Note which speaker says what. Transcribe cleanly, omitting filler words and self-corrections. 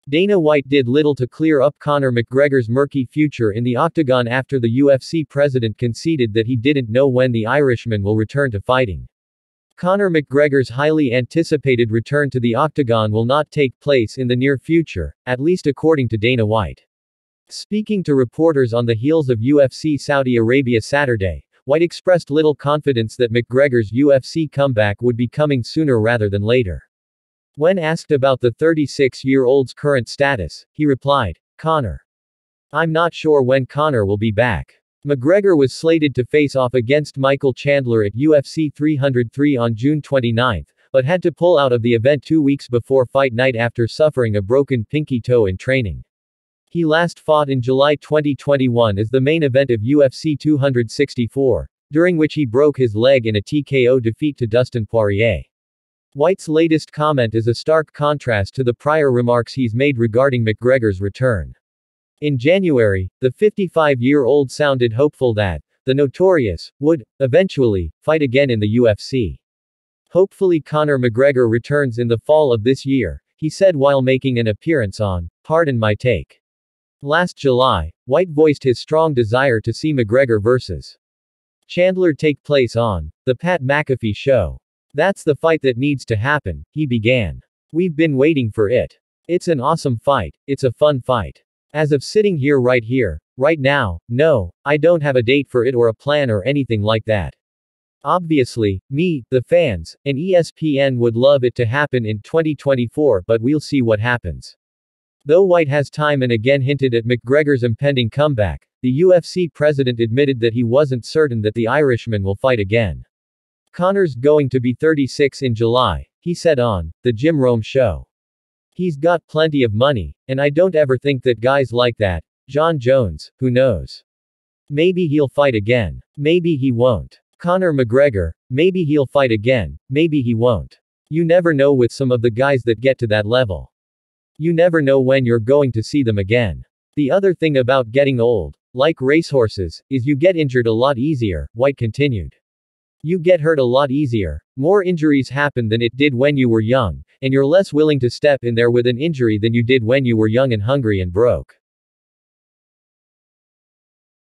Speaker 1: Dana White did little to clear up Conor McGregor's murky future in the Octagon after the UFC President conceded that he didn't know when the Irishman will return to fighting. Conor McGregor's highly anticipated return to the Octagon will not take place in the near future, at least according to Dana White. Speaking to reporters on the heels of UFC Saudi Arabia Saturday, White expressed little confidence that McGregor's UFC comeback would be coming sooner rather than later. When asked about the 36-year-old's current status, he replied, "Conor. I'm not sure when Conor will be back." McGregor was slated to face off against Michael Chandler at UFC 303 on June 29, but had to pull out of the event 2 weeks before fight night after suffering a broken pinky toe in training. He last fought in July 2021 as the main event of UFC 264, during which he broke his leg in a TKO defeat to Dustin Poirier. White's latest comment is a stark contrast to the prior remarks he's made regarding McGregor's return. In January, the 55-year-old sounded hopeful that the Notorious would eventually fight again in the UFC. "Hopefully Conor McGregor returns in the fall of this year," he said while making an appearance on Pardon My Take. Last July, White voiced his strong desire to see McGregor vs. Chandler take place on The Pat McAfee Show. "That's the fight that needs to happen," he began. "We've been waiting for it. It's an awesome fight, it's a fun fight. As of sitting here, right now, no, I don't have a date for it or a plan or anything like that. Obviously, me, the fans, and ESPN would love it to happen in 2024, but we'll see what happens." Though White has time and again hinted at McGregor's impending comeback, the UFC president admitted that he wasn't certain that the Irishman will fight again. "Conor's going to be 36 in July," he said on The Jim Rome Show. "He's got plenty of money, and I don't ever think that guys like that, John Jones, who knows? Maybe he'll fight again. Maybe he won't. Conor McGregor, maybe he'll fight again, maybe he won't. You never know with some of the guys that get to that level. You never know when you're going to see them again. The other thing about getting old, like racehorses, is you get injured a lot easier," White continued. "You get hurt a lot easier. More injuries happen than it did when you were young, and you're less willing to step in there with an injury than you did when you were young and hungry and broke.